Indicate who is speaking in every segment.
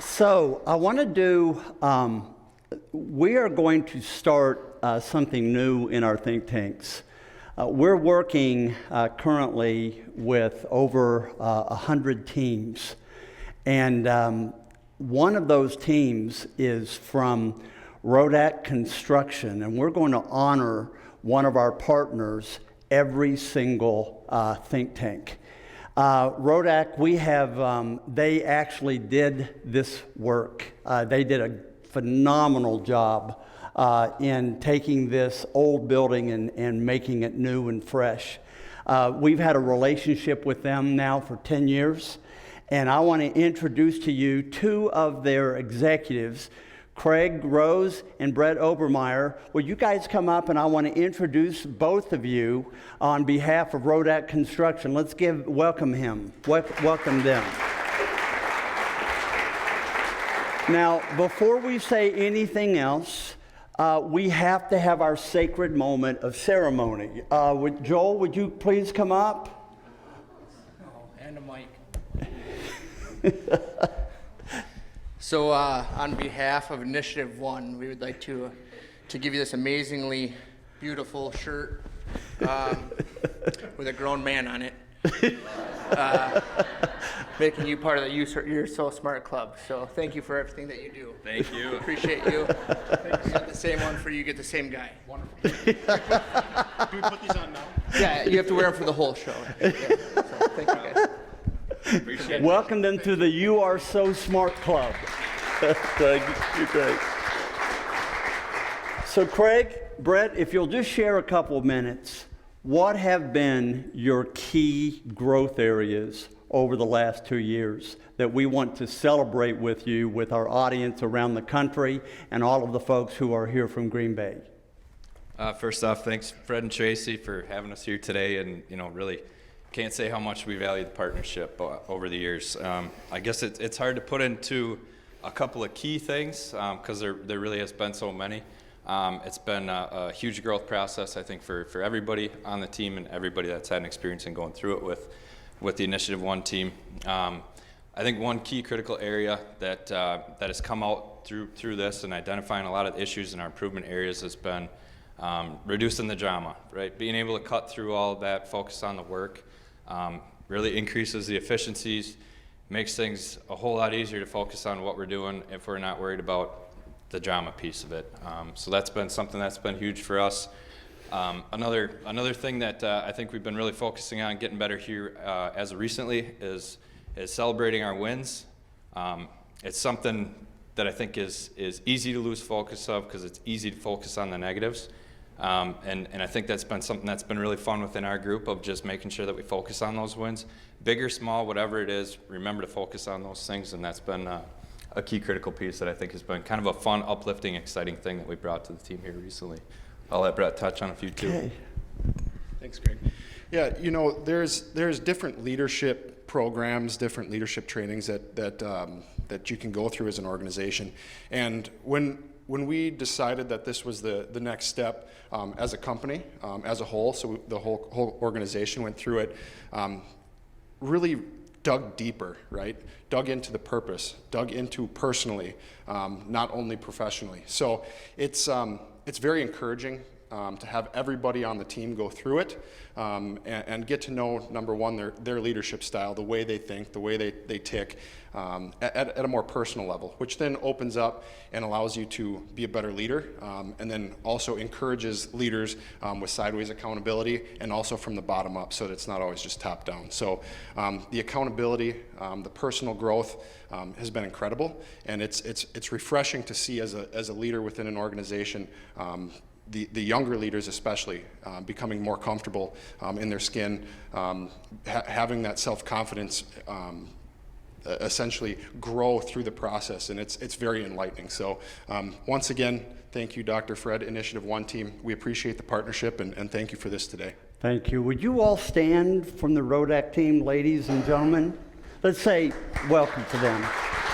Speaker 1: So I want to do, we are going to start something new in our think tanks. We're working currently with over 100 teams. And one of those teams is from Rodak Construction. And we're going to honor one of our partners every single think tank. Rodak, we have, they actually did this work. They did a phenomenal job in taking this old building and making it new and fresh. We've had a relationship with them now for 10 years, and I want to introduce to you two of their executives, Craig Rose and Brett Obermeyer. Will you guys come up, and I want to introduce both of you on behalf of Rodak Construction. Let's welcome them. Now, before we say anything else, we have to have our sacred moment of ceremony. Joel, would you please come up?
Speaker 2: And a mic. So on behalf of InitiativeOne, we would like to give you this amazingly beautiful shirt with a grown man on it, making you part of the You're So Smart Club. So thank you for everything that you do.
Speaker 3: Thank you.
Speaker 2: Appreciate you. We got the same one for you. Get the same guy.
Speaker 3: Wonderful. Do we put these on now?
Speaker 2: Yeah, you have to wear them for the whole show. Yeah. So thank you guys.
Speaker 3: Appreciate it.
Speaker 1: Welcome them to the You Are So Smart Club. Thank you, Craig. So Craig, Brett, if you'll just share a couple of minutes, what have been your key growth areas over the last 2 years that we want to celebrate with you, with our audience around the country, and all of the folks who are here from Green Bay?
Speaker 3: First off, thanks Fred and Tracy for having us here today, and really can't say how much we value the partnership over the years. I guess it's hard to put into a couple of key things because there really has been so many. It's been a huge growth process, I think, for everybody on the team and everybody that's had an experience in going through it with the InitiativeOne team. I think one key critical area that has come out through this and identifying a lot of issues in our improvement areas has been reducing the drama, right? Being able to cut through all of that, focus on the work, really increases the efficiencies, makes things a whole lot easier to focus on what we're doing if we're not worried about the drama piece of it. So that's been something that's been huge for us. Another thing that I think we've been really focusing on getting better here as of recently is celebrating our wins. It's something that I think is easy to lose focus of because it's easy to focus on the negatives. And I think that's been something that's been really fun within our group of just making sure that we focus on those wins. Big or small, whatever it is, remember to focus on those things, and that's been a key critical piece that I think has been kind of a fun, uplifting, exciting thing that we brought to the team here recently. I'll let Brett touch on a few too.
Speaker 1: Okay.
Speaker 4: Thanks, Greg. Yeah, there's different leadership programs, different leadership trainings that you can go through as an organization. And when we decided that this was the next step as a company, as a whole, so the whole organization went through it, really dug deeper, right? Dug into the purpose, dug into personally, not only professionally. So it's very encouraging to have everybody on the team go through it and get to know, number one, their leadership style, the way they think, the way they tick at a more personal level, which then opens up and allows you to be a better leader, and then also encourages leaders with sideways accountability and also from the bottom up, so that it's not always just top down. So the accountability, the personal growth has been incredible, and it's refreshing to see as a leader within an organization, the younger leaders especially, becoming more comfortable in their skin, having that self-confidence essentially grow through the process, and it's very enlightening. So once again, thank you, Dr. Fred, InitiativeOne team. We appreciate the partnership, and thank you for this today.
Speaker 1: Thank you. Would you all stand from the Rodak team, ladies and gentlemen? Let's say welcome to them.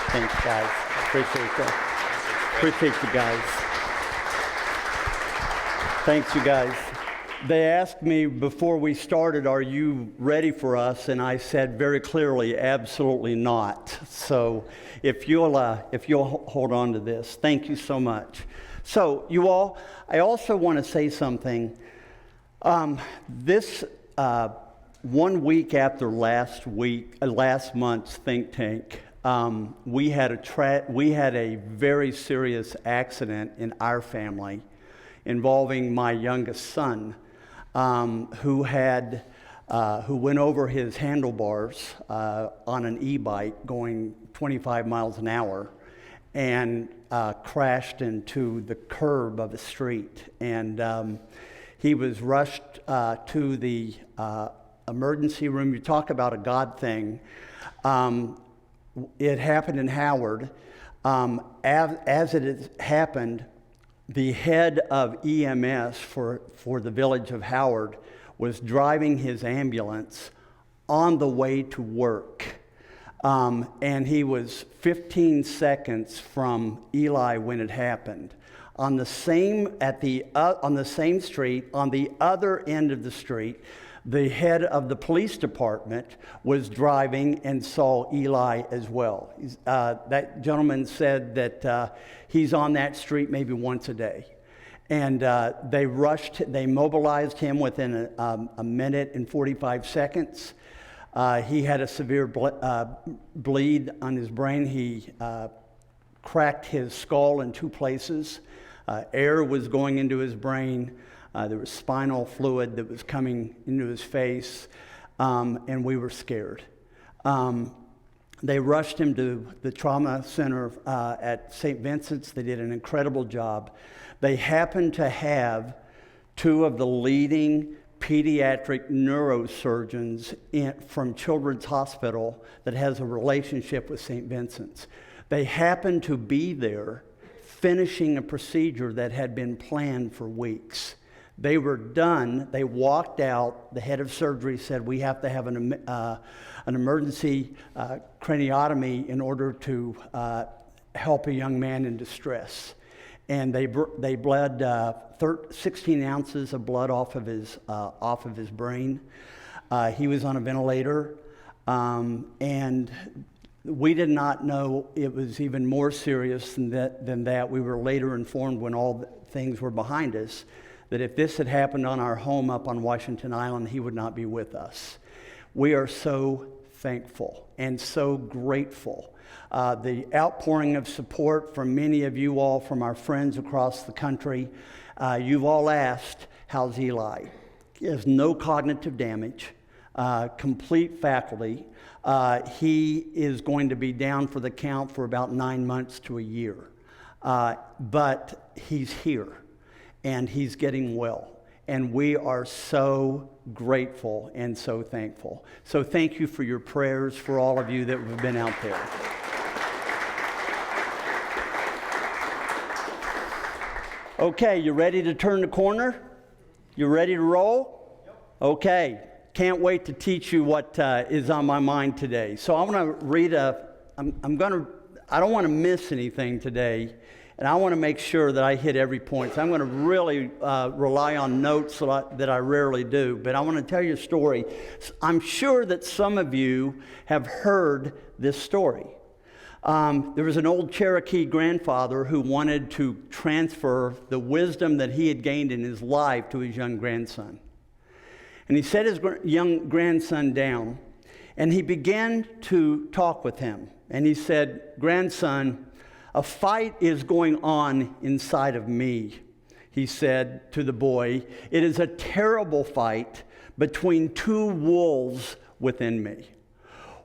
Speaker 1: Thanks, guys. Appreciate that. Appreciate you guys. Thanks, you guys. They asked me before we started, are you ready for us? And I said very clearly, absolutely not. So if you'll hold on to this, thank you so much. So you all, I also want to say something. This 1 week after last month's think tank, we had a very serious accident in our family involving my youngest son, who went over his handlebars on an e-bike going 25 miles an hour and crashed into the curb of a street. And he was rushed to the emergency room. You talk about a God thing. It happened in Howard. As it has happened, the head of EMS for the village of Howard was driving his ambulance on the way to work. And he was 15 seconds from Eli when it happened. On the same street, on the other end of the street, the head of the police department was driving and saw Eli as well. That gentleman said that he's on that street maybe once a day. And they mobilized him within a minute and 45 seconds. He had a severe bleed on his brain. He cracked his skull in 2 places. Air was going into his brain. There was spinal fluid that was coming into his face, and we were scared. They rushed him to the trauma center at St. Vincent's. They did an incredible job. They happened to have 2 of the leading pediatric neurosurgeons from Children's Hospital that has a relationship with St. Vincent's. They happened to be there finishing a procedure that had been planned for weeks. They were done. They walked out. The head of surgery said, we have to have an emergency craniotomy in order to help a young man in distress. And they bled 16 ounces of blood off of his brain. He was on a ventilator, and we did not know it was even more serious than that. We were later informed when all things were behind us that if this had happened on our home up on Washington Island, he would not be with us. We are so thankful and so grateful. The outpouring of support from many of you all, from our friends across the country, you've all asked, how's Eli? He has no cognitive damage, complete faculty. He is going to be down for the count for about 9 months to a year. But he's here, and he's getting well. And we are so grateful and so thankful. So thank you for your prayers for all of you that have been out there. Okay, you ready to turn the corner? You ready to roll? Yep. Okay, can't wait to teach you what is on my mind today. So I'm going to read I don't want to miss anything today, and I want to make sure that I hit every point. So I'm going to really rely on notes that I rarely do, but I want to tell you a story. I'm sure that some of you have heard this story. There was an old Cherokee grandfather who wanted to transfer the wisdom that he had gained in his life to his young grandson. And he set his young grandson down, and he began to talk with him. And he said, "Grandson, a fight is going on inside of me," he said to the boy. "It is a terrible fight between 2 wolves within me.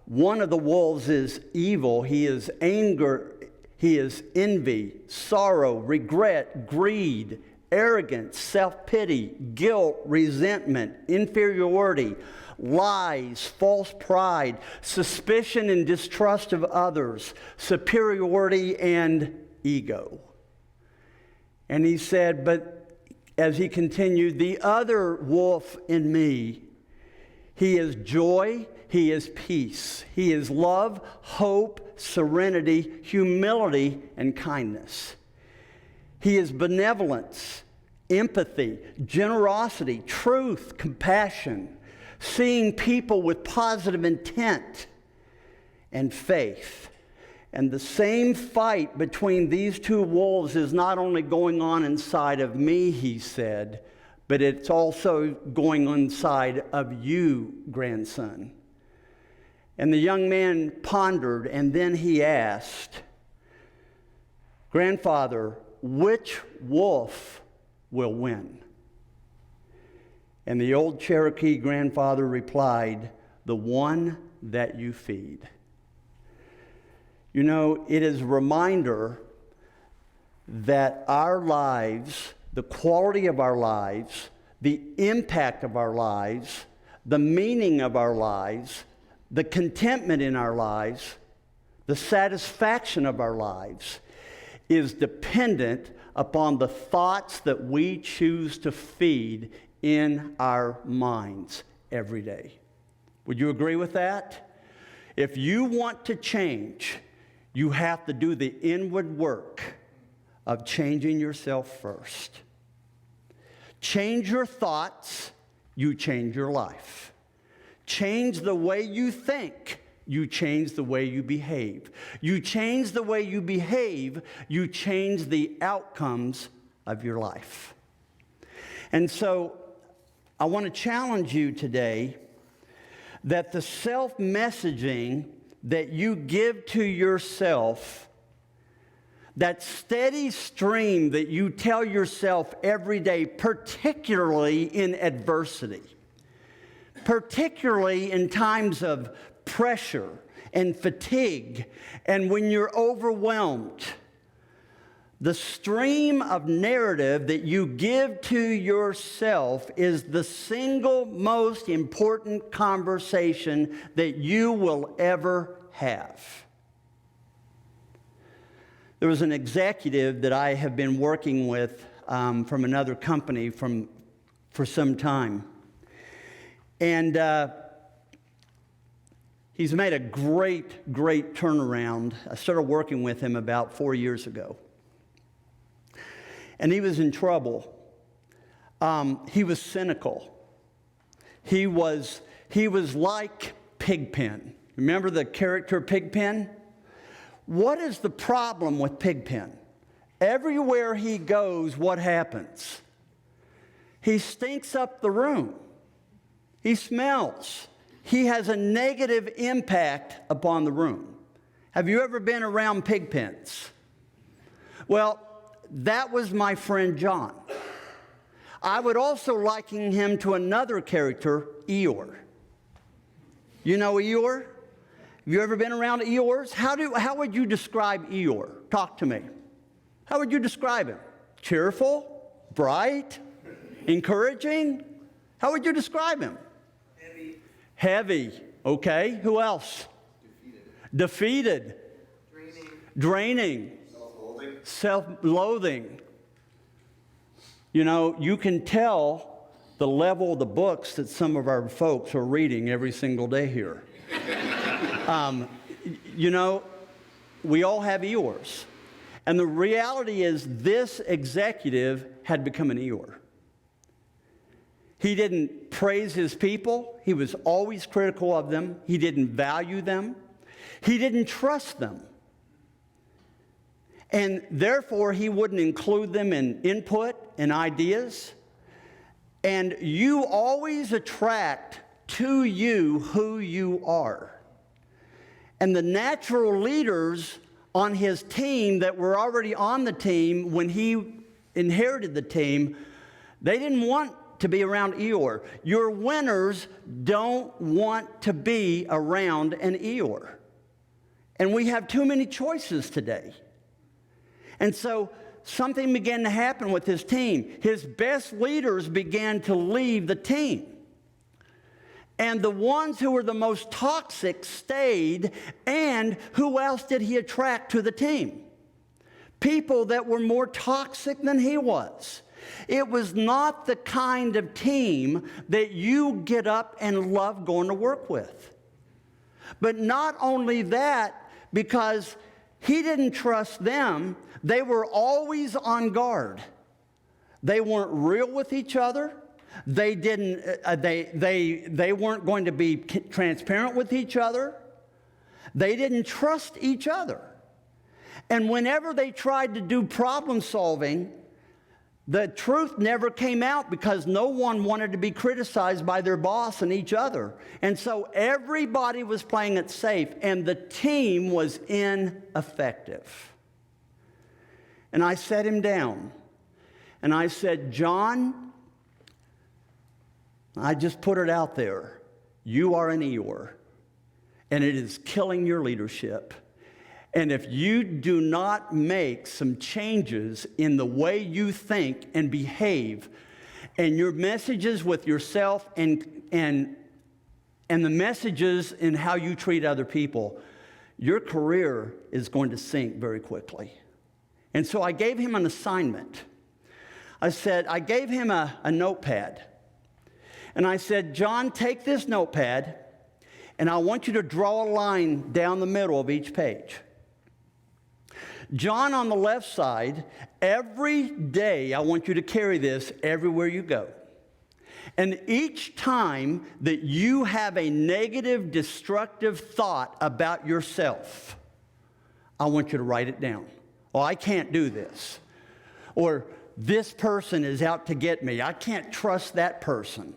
Speaker 1: One of the wolves is evil. He is anger. He is envy, sorrow, regret, greed, arrogance, self-pity, guilt, resentment, inferiority, lies, false pride, suspicion and distrust of others, superiority and ego." And he said, but as he continued, the other wolf in me, he is joy, he is peace, he is love, hope, serenity, humility, and kindness. He is benevolence, empathy, generosity, truth, compassion, seeing people with positive intent, and faith. And the same fight between these two wolves is not only going on inside of me, he said, but it's also going inside of you, grandson. And the young man pondered, and then he asked, Grandfather, which wolf will win? And the old Cherokee grandfather replied, the one that you feed. You know, it is a reminder that our lives, the quality of our lives, the impact of our lives, the meaning of our lives, the contentment in our lives, the satisfaction of our lives is dependent upon the thoughts that we choose to feed in our minds every day. Would you agree with that? If you want to change, you have to do the inward work of changing yourself first. Change your thoughts, you change your life. Change the way you think, you change the way you behave. You change the way you behave, you change the outcomes of your life. And so I want to challenge you today that the self-messaging that you give to yourself, that steady stream that you tell yourself every day, particularly in adversity, particularly in times of pressure and fatigue, and when you're overwhelmed, the stream of narrative that you give to yourself is the single most important conversation that you will ever have. There was an executive that I have been working with from another company for some time. And he's made a great turnaround. I started working with him about 4 years ago. And he was in trouble. He was cynical. He was like Pigpen. Remember the character Pigpen? What is the problem with Pigpen? Everywhere he goes, what happens? He stinks up the room. He smells. He has a negative impact upon the room. Have you ever been around Pigpens? Well, that was my friend John. I would also liken him to another character, Eeyore. You know Eeyore? Have you ever been around Eeyores? How would you describe Eeyore? Talk to me. How would you describe him? Cheerful? Bright? Encouraging? How would you describe him? Heavy. Okay. Who else? Defeated. Draining. Self-loathing. You know, you can tell the level of the books that some of our folks are reading every single day here. You know, we all have Eeyores. And the reality is this executive had become an Eeyore. He didn't praise his people. He was always critical of them. He didn't value them. He didn't trust them. And therefore, he wouldn't include them in input and ideas. And you always attract to you who you are. And the natural leaders on his team that were already on the team when he inherited the team, they didn't want to be around Eeyore. Your winners don't want to be around an Eeyore. And we have too many choices today. And so something began to happen with his team. His best leaders began to leave the team. And the ones who were the most toxic stayed. And who else did he attract to the team? People that were more toxic than he was. It was not the kind of team that you get up and love going to work with. But not only that, because he didn't trust them, they were always on guard. They weren't real with each other. They didn't. They weren't going to be transparent with each other. They didn't trust each other. And whenever they tried to do problem solving, the truth never came out because no one wanted to be criticized by their boss and each other. And so everybody was playing it safe, and the team was ineffective. And I sat him down, and I said, John, I just put it out there. You are an Eeyore, and it is killing your leadership. And if you do not make some changes in the way you think and behave, and your messages with yourself and the messages in how you treat other people, your career is going to sink very quickly. And so I gave him an assignment. I gave him a notepad. And I said, John, take this notepad, and I want you to draw a line down the middle of each page. John, on the left side, every day I want you to carry this everywhere you go. And each time that you have a negative, destructive thought about yourself, I want you to write it down. Oh, I can't do this. Or this person is out to get me. I can't trust that person.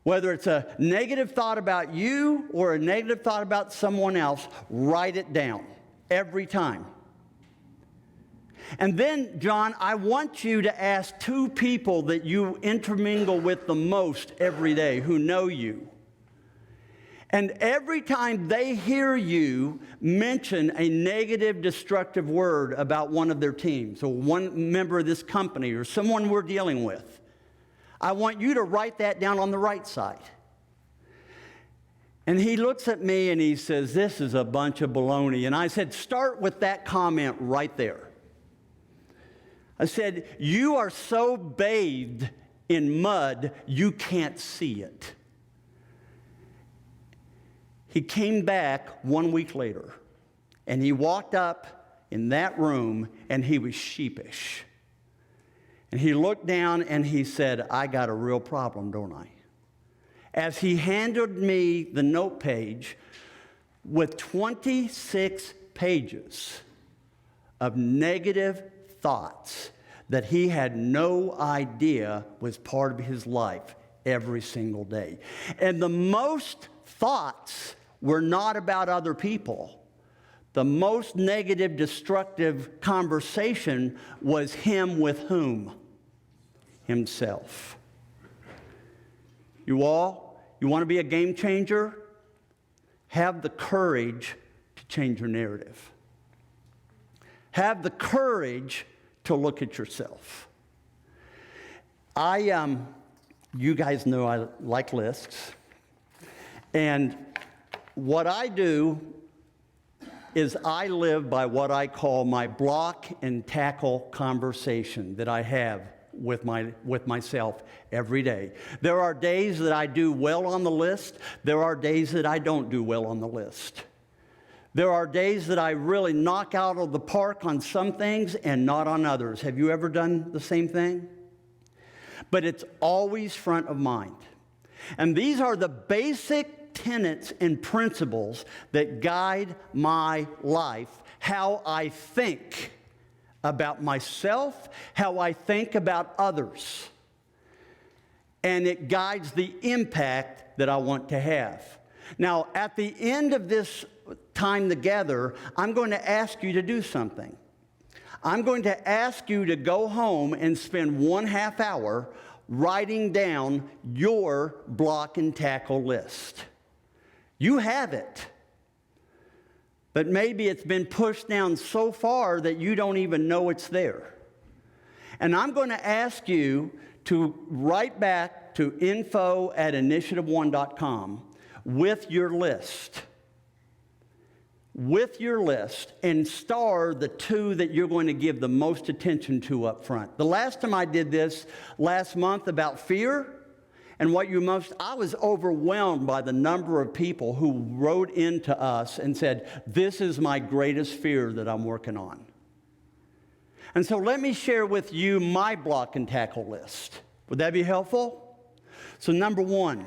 Speaker 1: Whether it's a negative thought about you or a negative thought about someone else, write it down every time. And then, John, I want you to ask 2 people that you intermingle with the most every day who know you. And every time they hear you mention a negative, destructive word about one of their teams or one member of this company or someone we're dealing with, I want you to write that down on the right side. And he looks at me and he says, this is a bunch of baloney. And I said, start with that comment right there. I said, you are so bathed in mud, you can't see it. He came back 1 week later, and he walked up in that room, and he was sheepish. And he looked down, and he said, I got a real problem, don't I? As he handed me the note page with 26 pages of negative thoughts that he had no idea was part of his life every single day. And the most thoughts were not about other people. The most negative, destructive conversation was him with whom? Himself. You all, you want to be a game changer? Have the courage to change your narrative. Have the courage to look at yourself. You guys know I like lists. And what I do is I live by what I call my block and tackle conversation that I have with myself every day. There are days that I do well on the list. There are days that I don't do well on the list. There are days that I really knock out of the park on some things and not on others. Have you ever done the same thing? But it's always front of mind. And these are the basic tenets and principles that guide my life, how I think about myself, how I think about others. And it guides the impact that I want to have. Now, at the end of this time together, I'm going to ask you to do something. I'm going to ask you to go home and spend 1/2 hour writing down your block and tackle list. You have it. But maybe it's been pushed down so far that you don't even know it's there. And I'm going to ask you to write back to info@InitiativeOne.com with your list. With your list, and star the 2 that you're going to give the most attention to up front. The last time I did this last month about fear and I was overwhelmed by the number of people who wrote into us and said, this is my greatest fear that I'm working on. And so let me share with you my block and tackle list. Would that be helpful? So number one,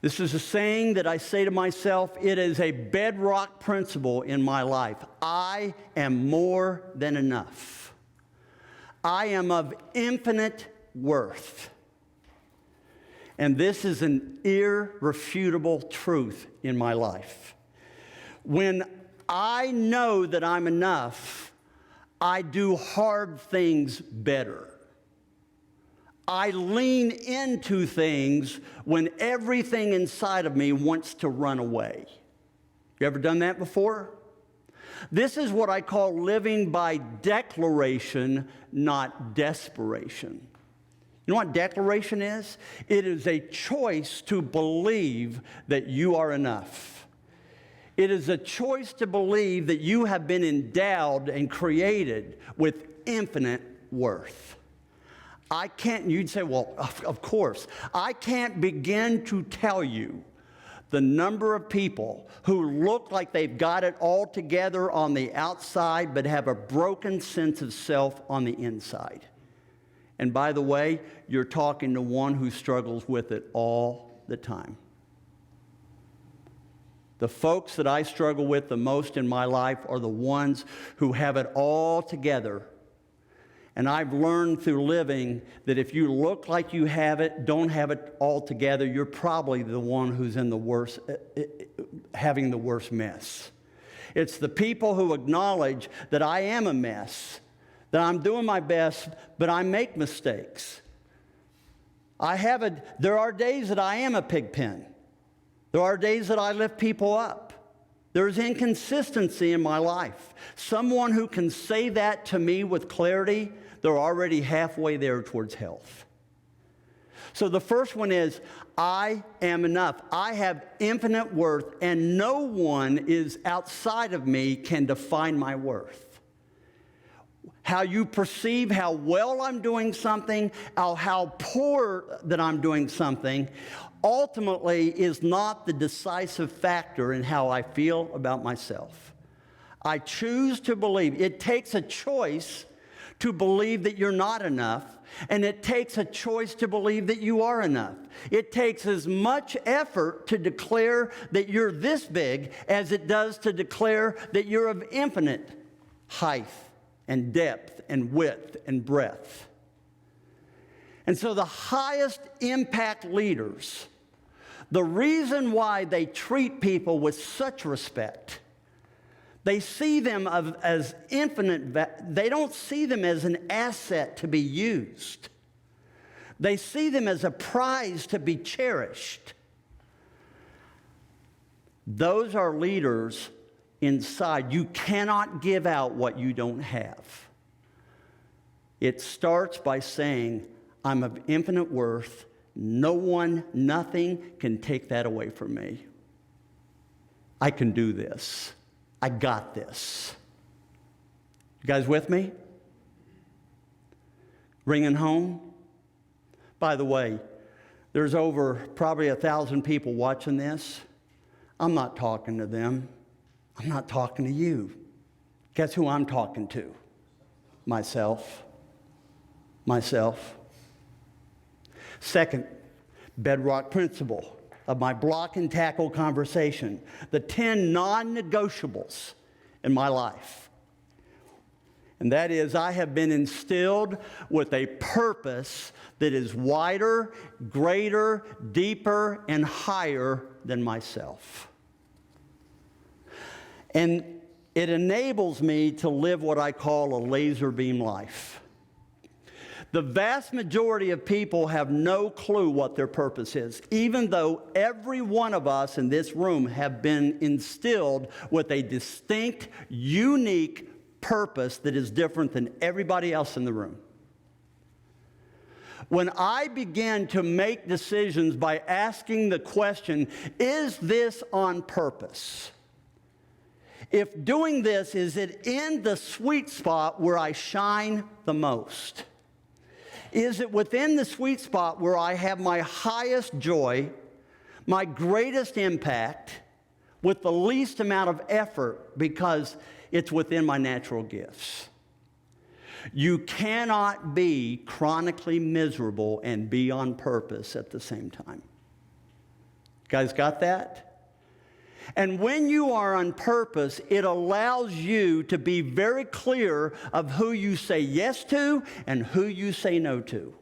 Speaker 1: this is a saying that I say to myself. It is a bedrock principle in my life. I am more than enough. I am of infinite worth. And this is an irrefutable truth in my life. When I know that I'm enough, I do hard things better. I lean into things when everything inside of me wants to run away. You ever done that before? This is what I call living by declaration, not desperation. You know what declaration is? It is a choice to believe that you are enough. It is a choice to believe that you have been endowed and created with infinite worth. You'd say, well, of course. I can't begin to tell you the number of people who look like they've got it all together on the outside but have a broken sense of self on the inside. And by the way, you're talking to one who struggles with it all the time. The folks that I struggle with the most in my life are the ones who have it all together. And I've learned through living that if you look like you have it, don't have it all together, you're probably the one who's in the worst, having the worst mess. It's the people who acknowledge that I am a mess, that I'm doing my best, but I make mistakes. There are days that I am a pig pen. There are days that I lift people up. There's inconsistency in my life. Someone who can say that to me with clarity, they're already halfway there towards health. So the first one is, I am enough. I have infinite worth, and no one is outside of me can define my worth. How you perceive how well I'm doing something, how poor that I'm doing something, ultimately is not the decisive factor in how I feel about myself. I choose to believe. It takes a choice to believe that you're not enough, and it takes a choice to believe that you are enough. It takes as much effort to declare that you're this big as it does to declare that you're of infinite height and depth and width and breadth. And so the highest impact leaders, the reason why they treat people with such respect, they see them as infinite. They don't see them as an asset to be used. They see them as a prize to be cherished. Those are leaders inside. You cannot give out what you don't have. It starts by saying, I'm of infinite worth. No one, nothing can take that away from me. I can do this. I got this. You guys with me? Ringing home? By the way, there's over probably 1,000 people watching this. I'm not talking to them. I'm not talking to you. Guess who I'm talking to? Myself. Myself. Second bedrock principle of my block and tackle conversation, the 10 non-negotiables in my life. And that is, I have been instilled with a purpose that is wider, greater, deeper, and higher than myself. And it enables me to live what I call a laser beam life. The vast majority of people have no clue what their purpose is, even though every one of us in this room have been instilled with a distinct, unique purpose that is different than everybody else in the room. When I began to make decisions by asking the question, is this on purpose? If doing this, is it in the sweet spot where I shine the most? Is it within the sweet spot where I have my highest joy, my greatest impact, with the least amount of effort because it's within my natural gifts. You cannot be chronically miserable and be on purpose at the same time. You guys got that? And when you are on purpose, it allows you to be very clear of who you say yes to and who you say no to.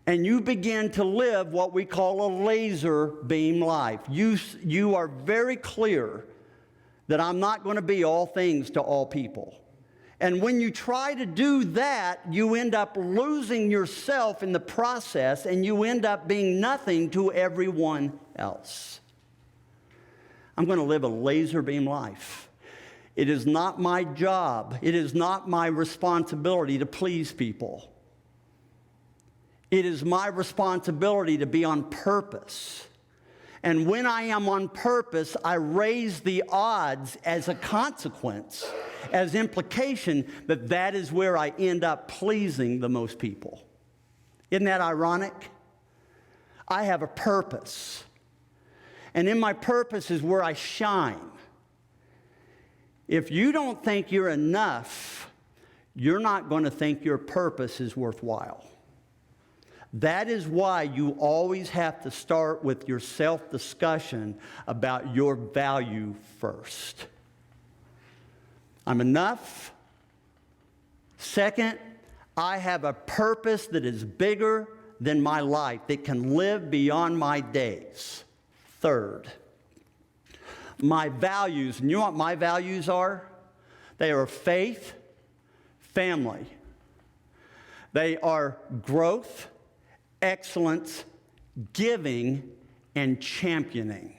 Speaker 1: And you begin to live what we call a laser beam life. You are very clear that I'm not going to be all things to all people. And when you try to do that, you end up losing yourself in the process, and you end up being nothing to everyone else. I'm going to live a laser beam life. It is not my job. It is not my responsibility to please people. It is my responsibility to be on purpose. And when I am on purpose, I raise the odds as a consequence, as implication that that is where I end up pleasing the most people. Isn't that ironic? I have a purpose. And in my purpose is where I shine. If you don't think you're enough, you're not going to think your purpose is worthwhile. That is why you always have to start with your self-discussion about your value first. I'm enough. Second, I have a purpose that is bigger than my life, that can live beyond my days. Third, my values. And you know what my values are? They are faith, family. They are growth, excellence, giving, and championing.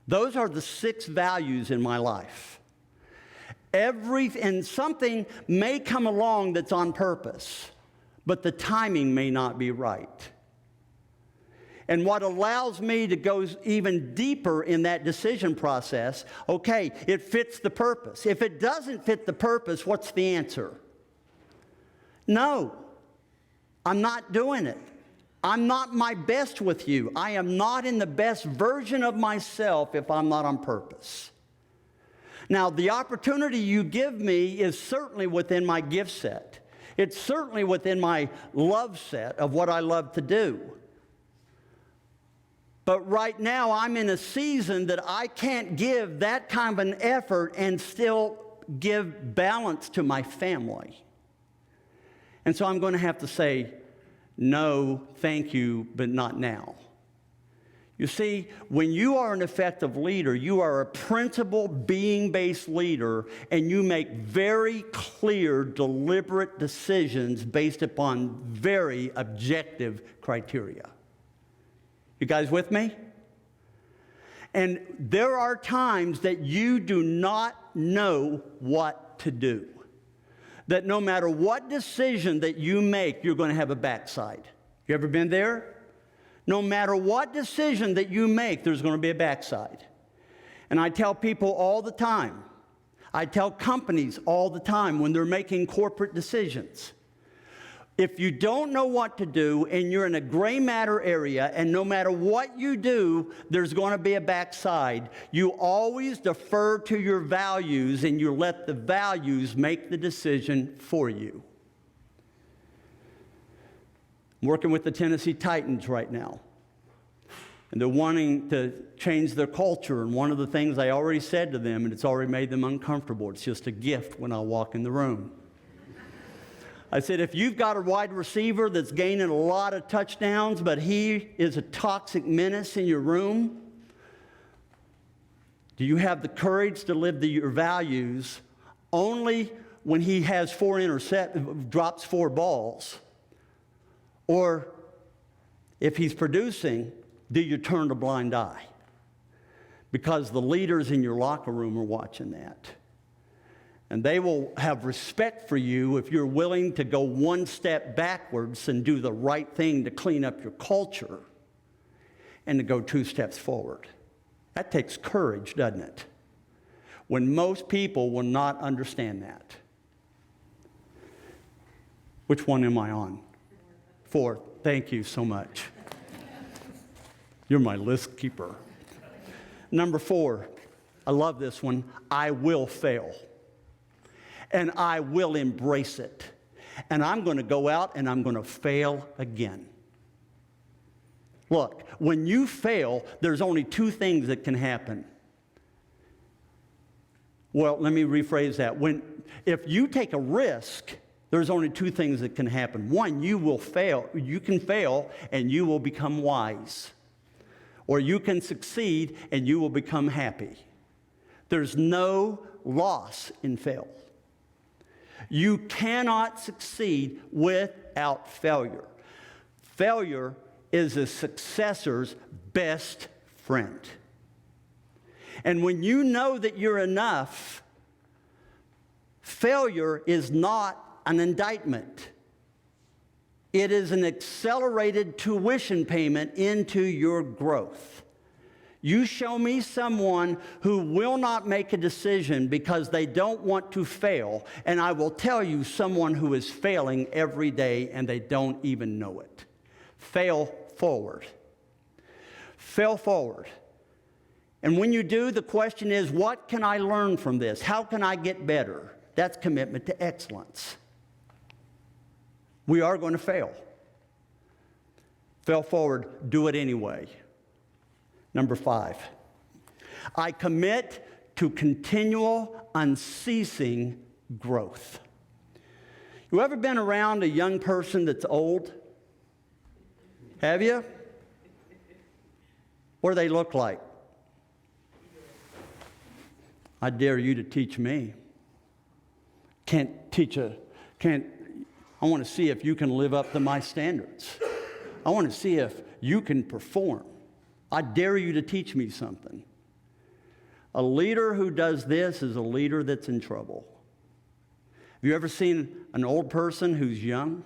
Speaker 1: Those are the 6 values in my life. And something may come along that's on purpose, but the timing may not be right. And what allows me to go even deeper in that decision process, okay, it fits the purpose. If it doesn't fit the purpose, what's the answer? No, I'm not doing it. I'm not my best with you. I am not in the best version of myself if I'm not on purpose. Now, the opportunity you give me is certainly within my gift set. It's certainly within my love set of what I love to do. But right now, I'm in a season that I can't give that kind of an effort and still give balance to my family. And so I'm going to have to say, no, thank you, but not now. You see, when you are an effective leader, you are a principle being-based leader, and you make very clear, deliberate decisions based upon very objective criteria. You guys with me? And there are times that you do not know what to do. That no matter what decision that you make, you're going to have a backside. You ever been there? No matter what decision that you make, there's going to be a backside. And I tell people all the time, I tell companies all the time when they're making corporate decisions, if you don't know what to do and you're in a gray matter area, and no matter what you do, there's going to be a backside, you always defer to your values and you let the values make the decision for you. I'm working with the Tennessee Titans right now, and they're wanting to change their culture, and one of the things I already said to them, and it's already made them uncomfortable, it's just a gift when I walk in the room. I said, if you've got a wide receiver that's gaining a lot of touchdowns, but he is a toxic menace in your room, do you have the courage to live your values only when he has drops 4 balls? Or if he's producing, do you turn a blind eye? Because the leaders in your locker room are watching that. And they will have respect for you if you're willing to go one step backwards and do the right thing to clean up your culture and to go 2 steps forward. That takes courage, doesn't it? When most people will not understand that. Which one am I on? 4. Thank you so much. You're my list keeper. Number 4, I love this one. I will fail. And I will embrace it. And I'm going to go out and I'm going to fail again. Look, when you fail, there's only 2 things that can happen. Well, let me rephrase that. If you take a risk, there's only 2 things that can happen. One, you will fail. You can fail and you will become wise. Or you can succeed and you will become happy. There's no loss in fail. You cannot succeed without failure. Failure is a successor's best friend. And when you know that you're enough, failure is not an indictment. It is an accelerated tuition payment into your growth. You show me someone who will not make a decision because they don't want to fail, and I will tell you someone who is failing every day and they don't even know it. Fail forward. Fail forward. And when you do, the question is, what can I learn from this? How can I get better? That's commitment to excellence. We are going to fail. Fail forward, do it anyway. Number 5, I commit to continual, unceasing growth. You ever been around a young person that's old? Have you? What do they look like? I dare you to teach me. I want to see if you can live up to my standards. I want to see if you can perform. I dare you to teach me something. A leader who does this is a leader that's in trouble. Have you ever seen an old person who's young?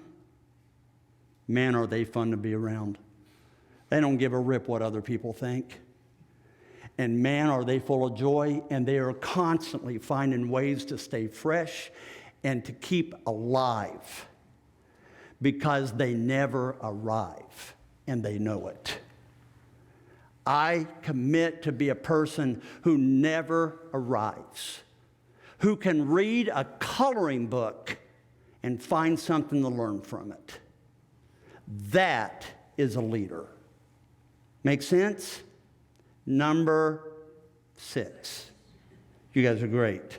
Speaker 1: Man, are they fun to be around. They don't give a rip what other people think. And man, are they full of joy, and they are constantly finding ways to stay fresh and to keep alive because they never arrive, and they know it. I commit to be a person who never arrives, who can read a coloring book and find something to learn from it. That is a leader. Make sense? Number 6. You guys are great.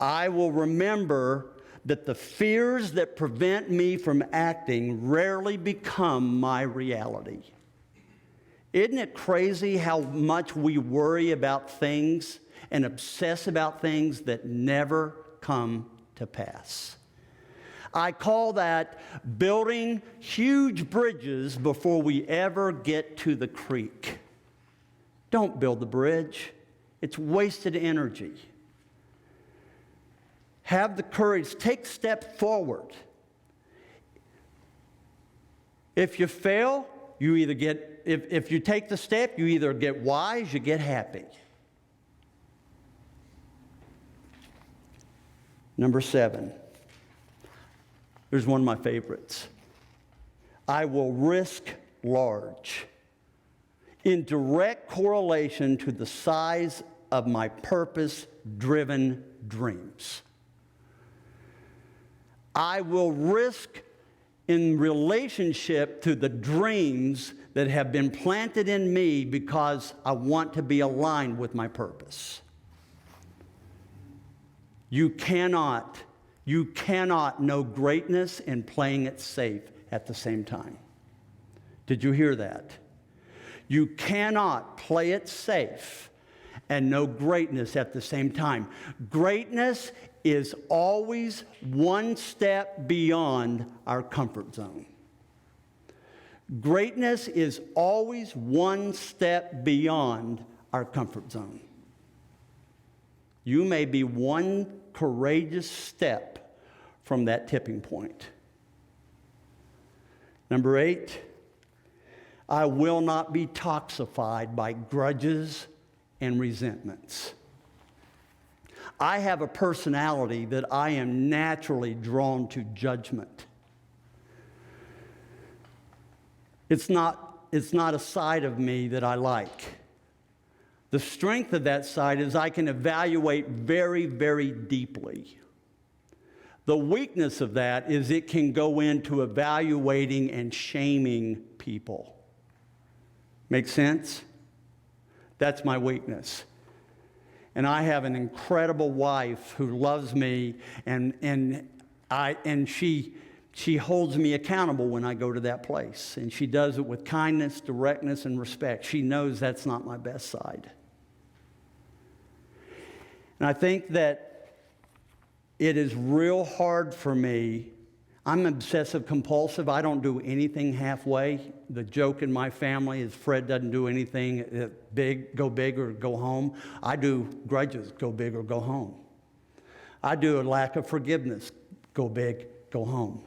Speaker 1: I will remember that the fears that prevent me from acting rarely become my reality. Isn't it crazy how much we worry about things and obsess about things that never come to pass? I call that building huge bridges before we ever get to the creek. Don't build the bridge. It's wasted energy. Have the courage. Take step forward. If you fail, you either get, if you take the step, you either get wise, you get happy. Number 7. Here's one of my favorites. I will risk large. In direct correlation to the size of my purpose-driven dreams. I will risk in relationship to the dreams that have been planted in me because I want to be aligned with my purpose. You cannot know greatness and playing it safe at the same time. Did you hear that? You cannot play it safe and know greatness at the same time. Greatness is always one step beyond our comfort zone. Greatness is always one step beyond our comfort zone. You may be one courageous step from that tipping point. Number 8, I will not be toxified by grudges and resentments. I have a personality that I am naturally drawn to judgment. It's not a side of me that I like. The strength of that side is I can evaluate very, very deeply. The weakness of that is it can go into evaluating and shaming people. Make sense? That's my weakness. And I have an incredible wife who loves me, and she holds me accountable when I go to that place. And she does it with kindness, directness, and respect. She knows that's not my best side. And I think that it is real hard for me. I'm obsessive compulsive. I don't do anything halfway. The joke in my family is Fred doesn't do anything big or go home. I do grudges, go big or go home. I do a lack of forgiveness, go big, go home.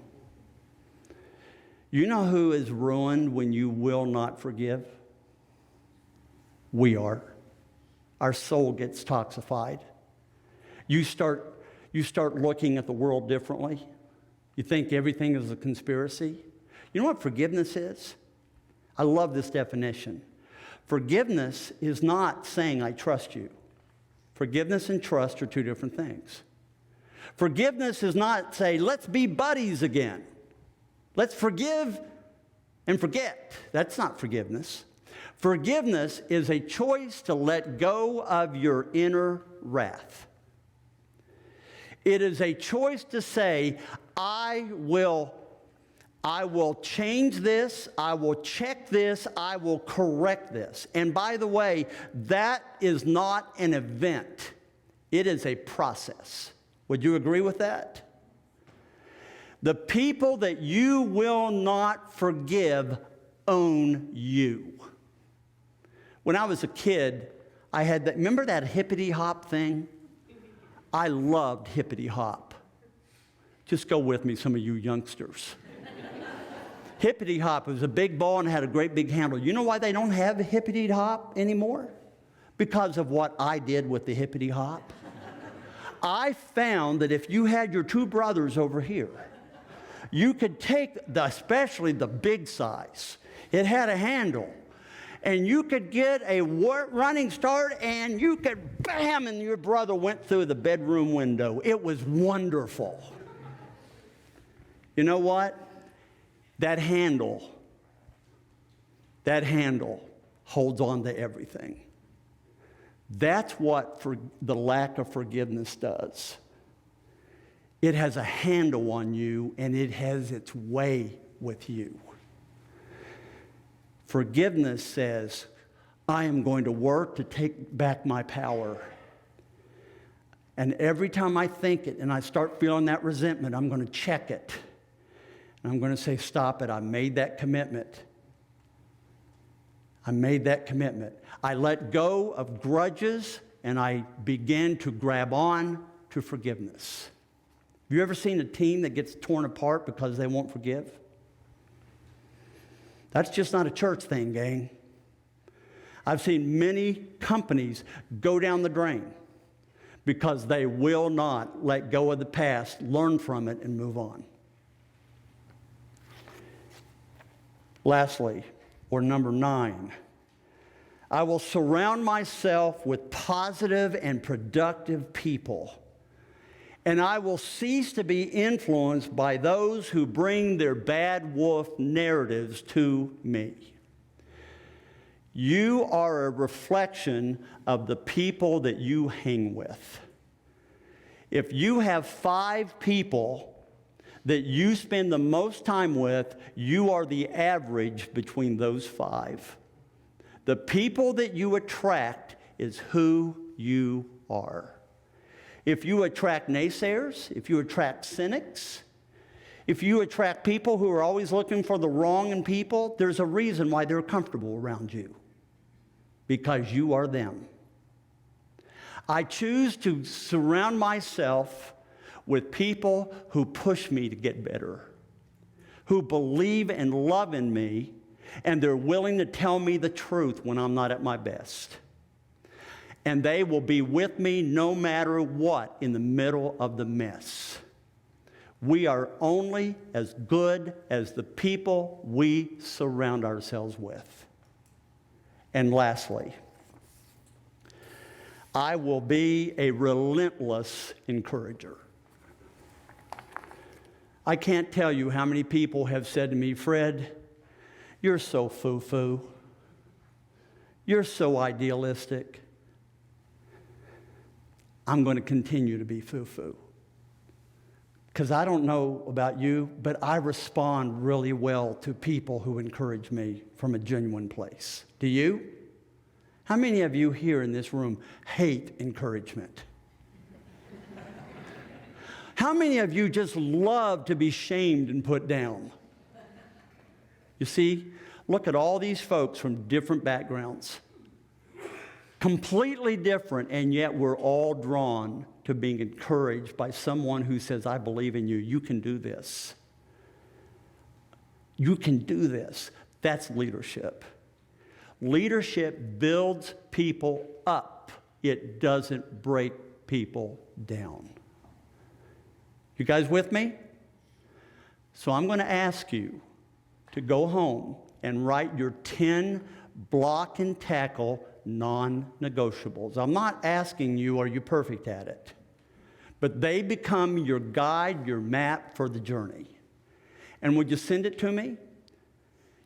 Speaker 1: You know who is ruined when you will not forgive? We are. Our soul gets toxified. You start looking at the world differently. You think everything is a conspiracy. You know what forgiveness is? I love this definition. Forgiveness is not saying I trust you. Forgiveness and trust are two different things. Forgiveness is not say, let's be buddies again. Let's forgive and forget. That's not forgiveness. Forgiveness is a choice to let go of your inner wrath. It is a choice to say, I will change this, I will check this, I will correct this. And by the way, that is not an event. It is a process. Would you agree with that? The people that you will not forgive own you. When I was a kid, I had that, remember that hippity hop thing? I loved hippity hop. Just go with me, some of you youngsters. Hippity hop was a big ball and had a great big handle. You know why they don't have the hippity hop anymore? Because of what I did with the hippity hop. I found that if you had your two brothers over here, you could take, especially the big size, it had a handle, and you could get a running start, and you could bam, and your brother went through the bedroom window. It was wonderful. You know what? That handle holds on to everything. That's what the lack of forgiveness does. It has a handle on you, and it has its way with you. Forgiveness says, I am going to work to take back my power. And every time I think it and I start feeling that resentment, I'm going to check it. And I'm going to say, stop it. I made that commitment. I made that commitment. I let go of grudges, and I began to grab on to forgiveness. Have you ever seen a team that gets torn apart because they won't forgive? That's just not a church thing, gang. I've seen many companies go down the drain because they will not let go of the past, learn from it, and move on. Lastly, or number 9, I will surround myself with positive and productive people, and I will cease to be influenced by those who bring their bad wolf narratives to me. You are a reflection of the people that you hang with. If you have 5 people that you spend the most time with, you are the average between those 5. The people that you attract is who you are. If you attract naysayers, if you attract cynics, if you attract people who are always looking for the wrong in people, there's a reason why they're comfortable around you. Because you are them. I choose to surround myself with people who push me to get better, who believe and love in me, and they're willing to tell me the truth when I'm not at my best. And they will be with me no matter what in the middle of the mess. We are only as good as the people we surround ourselves with. And lastly, I will be a relentless encourager. I can't tell you how many people have said to me, Fred, you're so foo-foo. You're so idealistic. I'm going to continue to be foo-foo. Because I don't know about you, but I respond really well to people who encourage me from a genuine place. Do you? How many of you here in this room hate encouragement? How many of you just love to be shamed and put down? You see, look at all these folks from different backgrounds. Completely different, and yet we're all drawn to being encouraged by someone who says, I believe in you. You can do this. You can do this. That's leadership. Leadership builds people up. It doesn't break people down. You guys with me? So I'm going to ask you to go home and write your 10 block and tackle non-negotiables. I'm not asking you, are you perfect at it? But they become your guide, your map for the journey. And would you send it to me?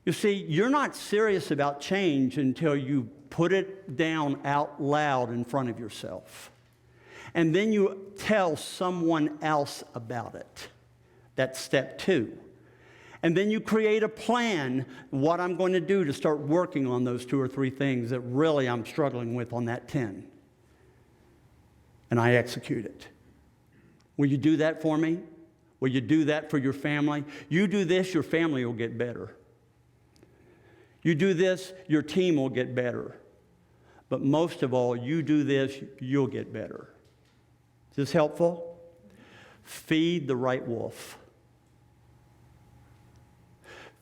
Speaker 1: You see, you're not serious about change until you put it down out loud in front of yourself. And then you tell someone else about it. That's step 2. And then you create a plan, what I'm going to do to start working on those 2 or 3 things that really I'm struggling with on that 10. And I execute it. Will you do that for me? Will you do that for your family? You do this, your family will get better. You do this, your team will get better. But most of all, you do this, you'll get better. Is this helpful? Feed the right wolf.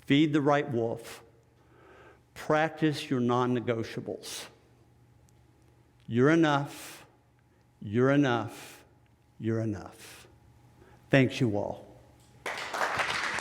Speaker 1: Feed the right wolf. Practice your non-negotiables. You're enough. You're enough. You're enough. Thanks you all.